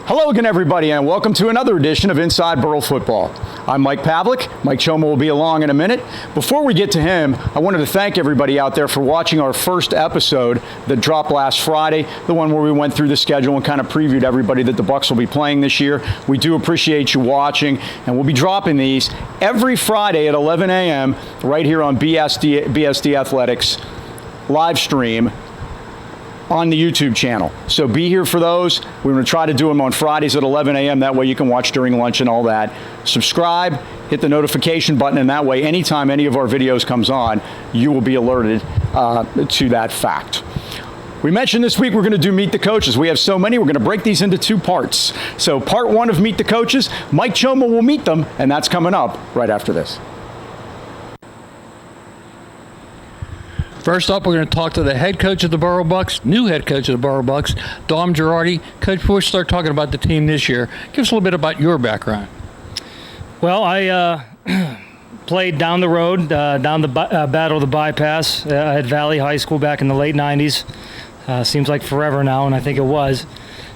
Hello again, everybody, and welcome to another edition of Inside Burrell Football. I'm Mike Pavlik. Mike Choma will be along in a minute. Before we get to him, I wanted to thank everybody out there for watching our first episode that dropped last Friday, the one where we went through the schedule and kind of previewed everybody that the Bucs will be playing this year. We do appreciate you watching, and we'll be dropping these every Friday at 11 a.m. right here on BSD Athletics live stream on the YouTube channel. So be here for those. We're going to try to do them on Fridays at 11 a.m. That way you can watch during lunch and all that. Subscribe, hit the notification button, and that way anytime any of our videos comes on, you will be alerted to that fact. We mentioned this week we're going to do Meet the Coaches. We have so many, we're going to break these into two parts. So part one of Meet the Coaches, Mike Choma will meet them, and that's coming up right after this. First up, we're going to talk to the head coach of the Burrell Bucs, new head coach of the Burrell Bucs, Dom Girardi. Coach, before we start talking about the team this year, give us a little bit about your background. Well, I played down the road, down the Battle of the Bypass at Valley High School back in the late 90s. Seems like forever now, and I think it was.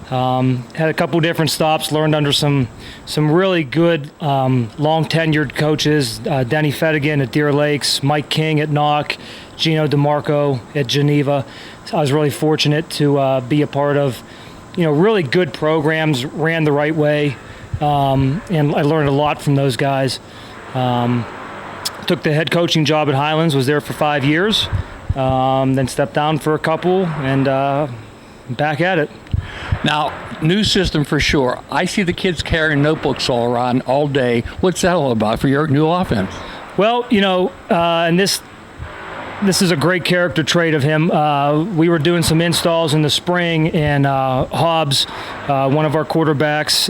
Had a couple different stops, learned under some really good long-tenured coaches, Denny Fedigan at Deer Lakes, Mike King at Knock, Gino DeMarco at Geneva. So I was really fortunate to be a part of, really good programs, ran the right way, and I learned a lot from those guys. Took the head coaching job at Highlands, was there for 5 years, then stepped down for a couple, and back at it. Now, new system for sure. I see the kids carrying notebooks all around all day. What's that all about for your new offense? Well, and this is a great character trait of him. We were doing some installs in the spring, and Hobbs, one of our quarterbacks,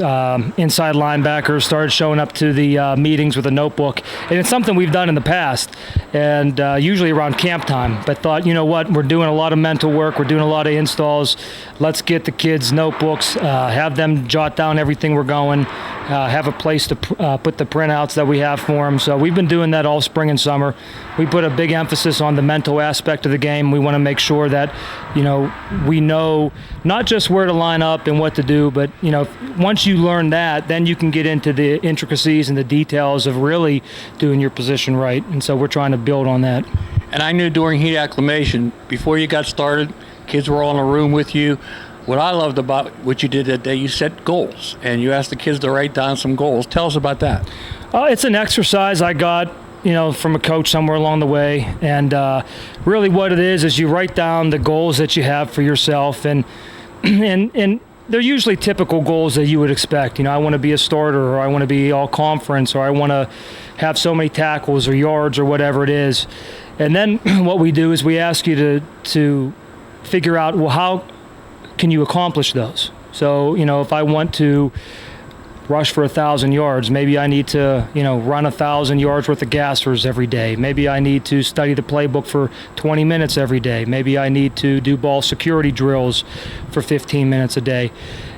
inside linebackers, started showing up to the meetings with a notebook. And it's something we've done in the past, and usually around camp time. But thought, you know what, we're doing a lot of mental work, we're doing a lot of installs. Let's get the kids notebooks, have them jot down everything we're going, have a place to put the printouts that we have for them. So we've been doing that all spring and summer. We put a big emphasis on the mental aspect of the game. We want to make sure that, we know not just where to line up and what to do, but, once you learn that, then you can get into the intricacies and the details of really doing your position right. And so we're trying to build on that. And I knew during heat acclimation, before you got started, kids were all in a room with you. What I loved about what you did that day, you set goals, and you asked the kids to write down some goals. Tell us about that. It's an exercise I got, from a coach somewhere along the way. And really what it is you write down the goals that you have for yourself. And they're usually typical goals that you would expect. I want to be a starter, or I want to be all conference, or I want to have so many tackles or yards or whatever it is. And then what we do is we ask you to figure out, well, how can you accomplish those? So, if I want to rush for 1,000 yards, maybe I need to, run 1,000 yards worth of gassers every day. Maybe I need to study the playbook for 20 minutes every day. Maybe I need to do ball security drills for 15 minutes a day.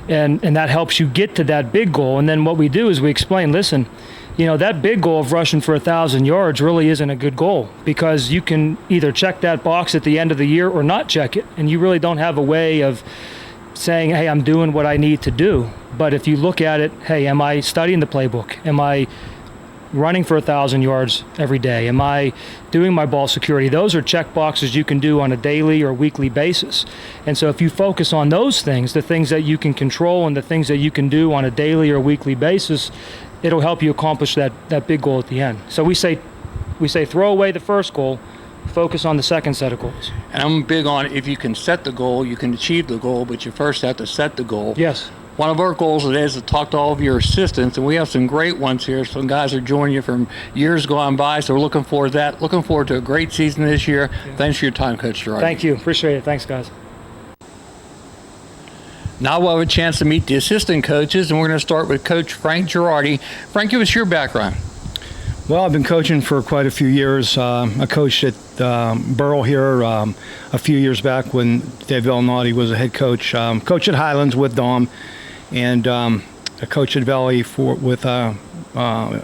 And that helps you get to that big goal. And then what we do is we explain, listen, that big goal of rushing for 1,000 yards really isn't a good goal, because you can either check that box at the end of the year or not check it. And you really don't have a way of saying, hey, I'm doing what I need to do. But if you look at it, hey, am I studying the playbook? Am I running for 1,000 yards every day? Am I doing my ball security? Those are check boxes you can do on a daily or weekly basis. And so if you focus on those things, the things that you can control and the things that you can do on a daily or weekly basis, it'll help you accomplish that big goal at the end. So we say throw away the first goal, focus on the second set of goals. And I'm big on, if you can set the goal, you can achieve the goal, but you first have to set the goal. Yes. One of our goals today is to talk to all of your assistants, and we have some great ones here. Some guys are joining you from years gone by, so we're looking forward to that. Looking forward to a great season this year. Yeah. Thanks for your time, Coach Girardi. Thank you. Appreciate it. Thanks, guys. Now we'll have a chance to meet the assistant coaches, and we're going to start with Coach Frank Girardi. Frank, give us your background. Well, I've been coaching for quite a few years. I coached at Burrell here a few years back when Dave Bellinati was a head coach. Coached at Highlands with Dom, and I coached at Valley with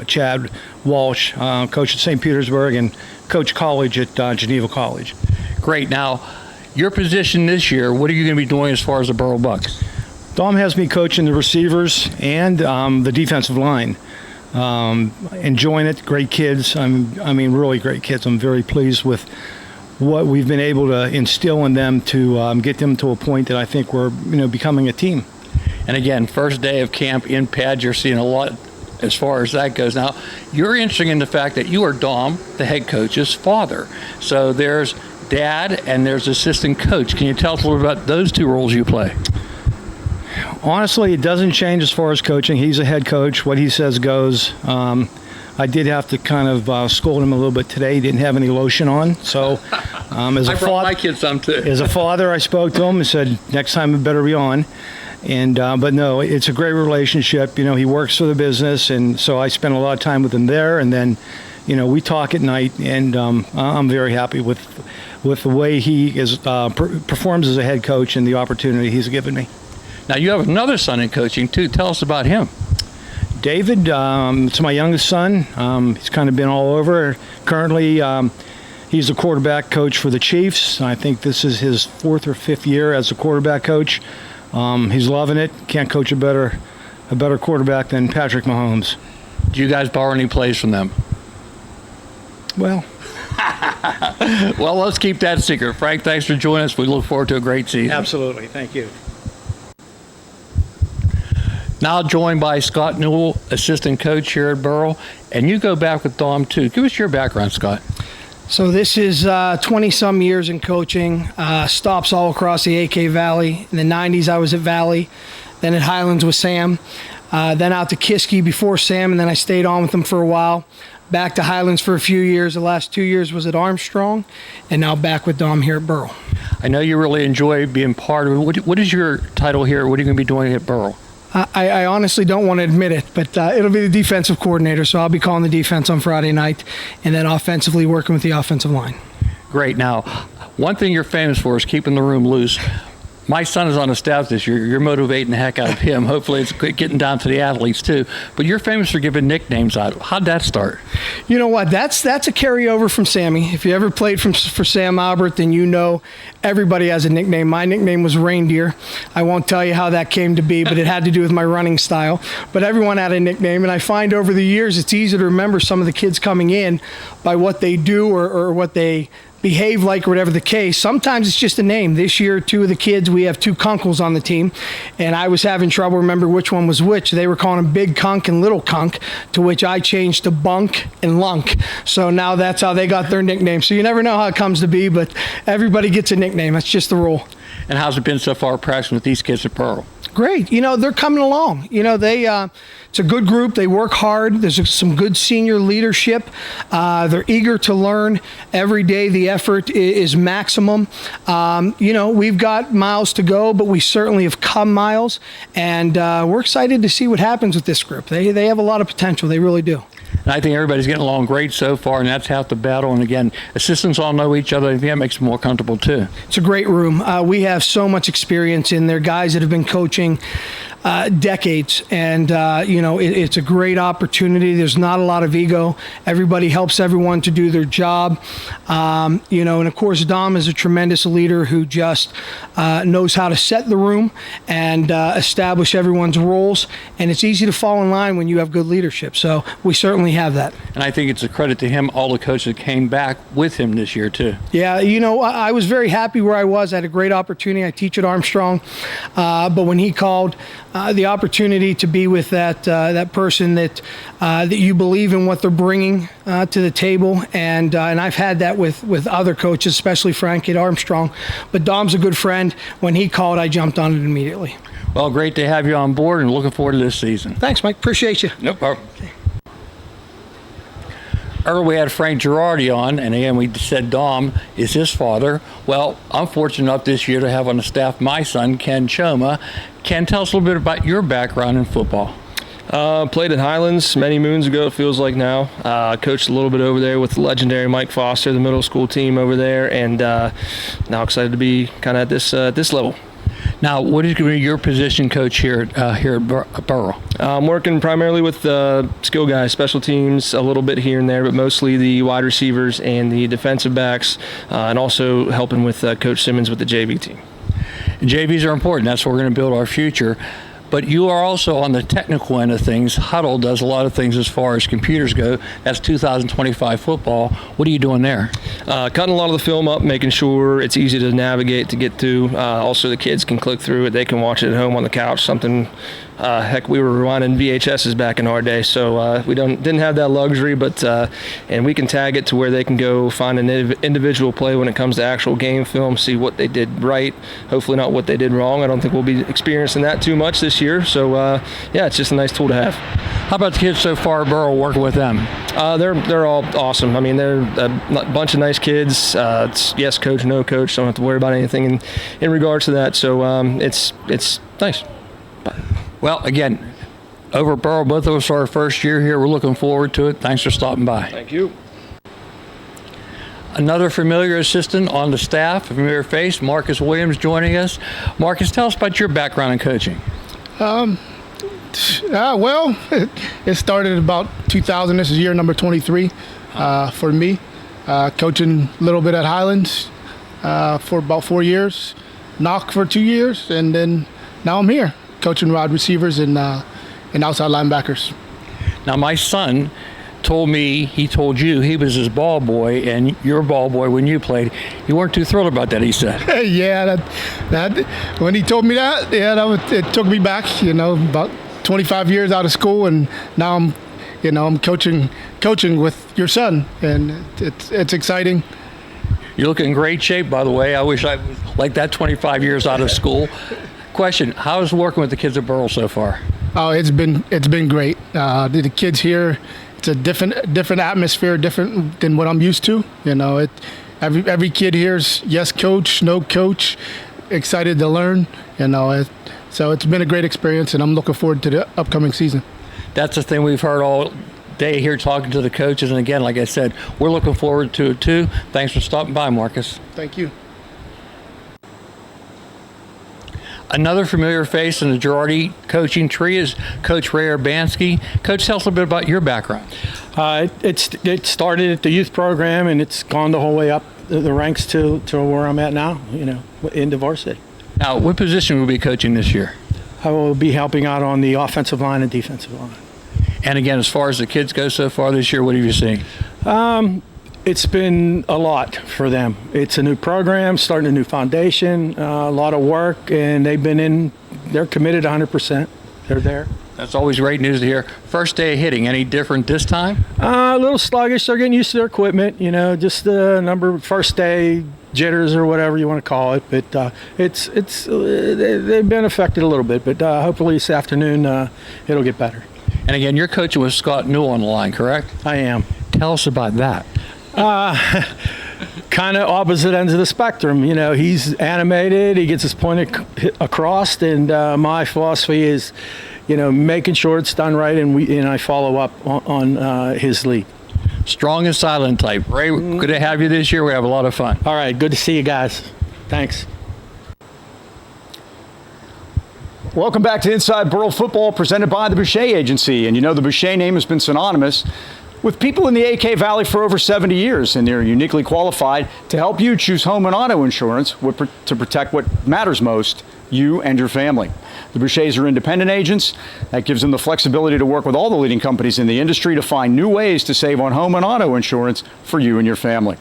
Chad Walsh. Coached at St. Petersburg, and coached college at Geneva College. Great. Now, your position this year, what are you going to be doing as far as the Burrell Bucs? Dom has me coaching the receivers and the defensive line. Enjoying it. Great kids. I mean, really great kids. I'm very pleased with what we've been able to instill in them to get them to a point that I think we're becoming a team. And again, first day of camp in pads, you're seeing a lot as far as that goes. Now, you're interested in the fact that you are Dom, the head coach's father. So there's dad and there's assistant coach. Can you tell us a little about those two roles you play? Honestly, it doesn't change as far as coaching. He's a head coach. What he says goes. I did have to kind of scold him a little bit today. He didn't have any lotion on. So as I brought my kids some too. As a father, I spoke to him and said, next time it better be on. And but no, it's a great relationship. He works for the business, and so I spend a lot of time with him there. And then, we talk at night, and I'm very happy with the way he performs as a head coach and the opportunity he's given me. Now, you have another son in coaching too. Tell us about him. David, it's my youngest son. He's kind of been all over. Currently, he's the quarterback coach for the Chiefs. I think this is his 4th or 5th year as a quarterback coach. He's loving it. Can't coach a better quarterback than Patrick Mahomes. Do you guys borrow any plays from them? Well. Well, let's keep that secret. Frank, thanks for joining us. We look forward to a great season. Absolutely. Thank you. Now joined by Scott Newell, assistant coach here at Burrell. And you go back with Dom, too. Give us your background, Scott. So this is 20-some years in coaching, stops all across the AK Valley. In the 90s, I was at Valley, then at Highlands with Sam, then out to Kiski before Sam, and then I stayed on with him for a while. Back to Highlands for a few years. The last 2 years was at Armstrong, and now back with Dom here at Burrell. I know you really enjoy being part of it. What is your title here? What are you going to be doing at Burrell? I honestly don't want to admit it, but it'll be the defensive coordinator, so I'll be calling the defense on Friday night and then offensively working with the offensive line. Great. Now, one thing you're famous for is keeping the room loose. My son is on the staff this year. You're motivating the heck out of him. Hopefully it's getting down to the athletes too. But you're famous for giving nicknames out. How'd that start? You know what? That's a carryover from Sammy. If you ever played for Sam Albert, then you know everybody has a nickname. My nickname was Reindeer. I won't tell you how that came to be, but it had to do with my running style. But everyone had a nickname, and I find over the years it's easy to remember some of the kids coming in by what they do or what they behave like, or whatever the case. Sometimes it's just a name. This year, 2 of the kids, we have 2 Kunkles on the team, and I was having trouble remember which one was which. They were calling him Big Kunk and Little Kunk, to which I changed to Bunk and Lunk. So now that's how they got their nickname. So you never know how it comes to be, but everybody gets a nickname. That's just the rule. And how's it been so far practicing with these kids at Burrell? Great. They're coming along. It's a good group. They work hard. There's some good senior leadership. They're eager to learn. Every day the effort is maximum. We've got miles to go, but we certainly have come miles. And we're excited to see what happens with this group. They have a lot of potential. They really do. And I think everybody's getting along great so far, and that's half the battle. And again, assistants all know each other. I think that makes them more comfortable too. It's a great room. We have so much experience in there. Guys that have been coaching decades, and it's a great opportunity. There's not a lot of ego. Everybody helps everyone to do their job. And of course Dom is a tremendous leader who just knows how to set the room and establish everyone's roles, and it's easy to fall in line when you have good leadership. So we certainly have that. And I think it's a credit to him, all the coaches that came back with him this year too. Yeah, I was very happy where I was. I had a great opportunity. I teach at Armstrong, but when he called, the opportunity to be with that person that you believe in what they're bringing to the table, and I've had that with other coaches, especially Frank at Armstrong. But Dom's a good friend. When he called, I jumped on it immediately. Well, great to have you on board, and looking forward to this season. Thanks, Mike. Appreciate you. No problem. Okay. Earlier we had Frank Girardi on, and again we said Dom is his father. Well, I'm fortunate enough this year to have on the staff my son, Ken Choma. Ken, tell us a little bit about your background in football. Played at Highlands many moons ago, it feels like now. Coached a little bit over there with the legendary Mike Foster, the middle school team over there, and now excited to be kind of at this level. Now, what is going to be your position, coach, here at Burrell? I'm working primarily with skill guys, special teams, a little bit here and there, but mostly the wide receivers and the defensive backs, and also helping with Coach Simmons with the JV team. JVs are important. That's where we're going to build our future. But you are also on the technical end of things. Huddle does a lot of things as far as computers go. That's 2025 football. What are you doing there? Cutting a lot of the film up, making sure it's easy to navigate, to get to. Also, the kids can click through it. They can watch it at home on the couch. Heck, we were rewinding VHSs back in our day, so we didn't have that luxury. But and we can tag it to where they can go find an individual play when it comes to actual game film, see what they did right. Hopefully, not what they did wrong. I don't think we'll be experiencing that too much this year. So yeah, it's just a nice tool to have. How about the kids so far, Burrell, working with them? They're all awesome. I mean, they're a bunch of nice kids. It's yes coach, no coach. Don't have to worry about anything in regards to that. So it's nice. Well, again, over at Burrell, both of us are our first year here. We're looking forward to it. Thanks for stopping by. Thank you. Another familiar assistant on the staff, a familiar face, Marcus Williams, joining us. Marcus, tell us about your background in coaching. Well, it started about 2000. This is year number 23 for me. Coaching a little bit at Highlands for about 4 years, Knock for 2 years, and then now I'm here coaching wide receivers and outside linebackers. Now, my son told me, he told you he was his ball boy and your ball boy when you played. You weren't too thrilled about that, he said. Yeah, that when he told me that, it took me back, about 25 years out of school, and now I'm coaching with your son, and it's exciting. You look in great shape, by the way. I wish I was like that 25 years out of school. Question, how is working with the kids at Burrell so far? Oh, it's been great. The kids here, it's a different atmosphere, different than what I'm used to. Every kid here's yes coach, no coach, excited to learn. So it's been a great experience, and I'm looking forward to the upcoming season. That's the thing we've heard all day here talking to the coaches. And again, like I said, we're looking forward to it too. Thanks for stopping by, Marcus. Thank you. Another familiar face in the Girardi coaching tree is Coach Ray Urbanski. Coach, tell us a little bit about your background. It started at the youth program, and it's gone the whole way up the ranks to where I'm at now, into varsity. Now, what position will you be coaching this year? I will be helping out on the offensive line and defensive line. And again, as far as the kids go so far this year, what have you seen? It's been a lot for them. It's a new program, starting a new foundation, a lot of work, and they're committed 100%. They're there. That's always great news to hear. First day of hitting, any different this time? A little sluggish. They're getting used to their equipment, just the first day jitters or whatever you want to call it. But they've been affected a little bit, but hopefully this afternoon it'll get better. And again, you're coaching with Scott Newell on the line, correct? I am. Tell us about that. Kind of opposite ends of the spectrum. He's animated, he gets his point across, and my philosophy is, making sure it's done right, and I follow up on his lead. Strong and silent type. Ray, good to have you this year. We have a lot of fun. All right, good to see you guys. Thanks. Welcome back to Inside Burrell Football, presented by the Boucher Agency. And the Boucher name has been synonymous with people in the AK Valley for over 70 years, and they're uniquely qualified to help you choose home and auto insurance to protect what matters most, you and your family. The Bouchers are independent agents. That gives them the flexibility to work with all the leading companies in the industry to find new ways to save on home and auto insurance for you and your family.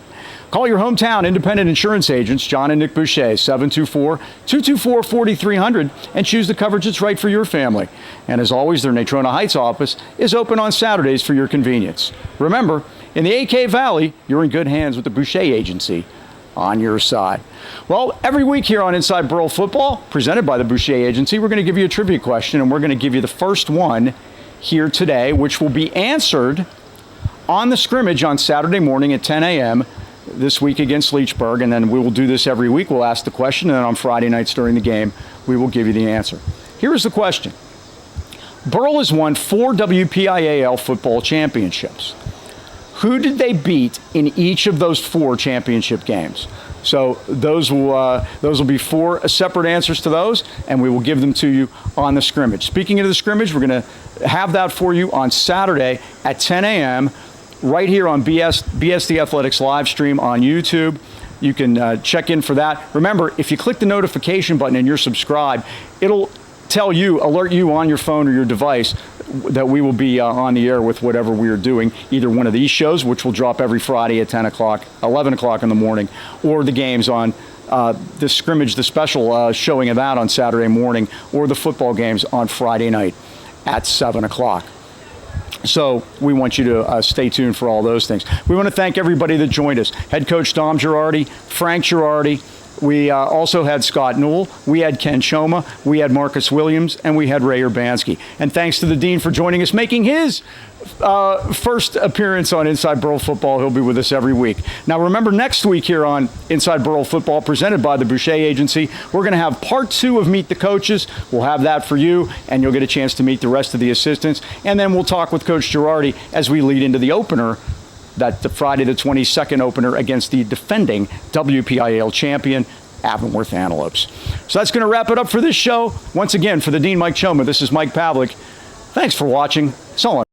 Call your hometown independent insurance agents, John and Nick Boucher, 724-224-4300, and choose the coverage that's right for your family. And as always, their Natrona Heights office is open on Saturdays for your convenience. Remember, in the AK Valley, you're in good hands with the Boucher Agency on your side. Well, every week here on Inside Burrell Football, presented by the Boucher Agency, we're going to give you a trivia question, and we're going to give you the first one here today, which will be answered on the scrimmage on Saturday morning at 10 a.m., this week against Leechburg, and then we will do this every week. We'll ask the question, and then on Friday nights during the game, we will give you the answer. Here is the question. Burrell has won 4 WPIAL football championships. Who did they beat in each of those 4 championship games? So those will be 4 separate answers to those, and we will give them to you on the scrimmage. Speaking of the scrimmage, we're going to have that for you on Saturday at 10 a.m., right here on BSD Athletics live stream on YouTube. You can check in for that. Remember, if you click the notification button and you're subscribed, it'll alert you on your phone or your device that we will be on the air with whatever we are doing, either one of these shows, which will drop every Friday at 10 o'clock, 11 o'clock in the morning, or the games on the scrimmage, the special showing of that on Saturday morning, or the football games on Friday night at 7 o'clock. So we want you to stay tuned for all those things. We want to thank everybody that joined us. Head coach Dom Girardi, Frank Girardi. We also had Scott Newell. We had Ken Choma. We had Marcus Williams. And we had Ray Urbanski. And thanks to the Dean for joining us, making his first appearance on Inside Burrell Football. He'll be with us every week. Now, remember, next week here on Inside Burrell Football, presented by the Boucher Agency, we're going to have part 2 of Meet the Coaches. We'll have that for you, and you'll get a chance to meet the rest of the assistants. And then we'll talk with Coach Girardi as we lead into the opener, that the Friday the 22nd opener against the defending WPIAL champion, Avonworth Antelopes. So that's going to wrap it up for this show. Once again, for the Dean Mike Choma, this is Mike Pavlik. Thanks for watching. So long.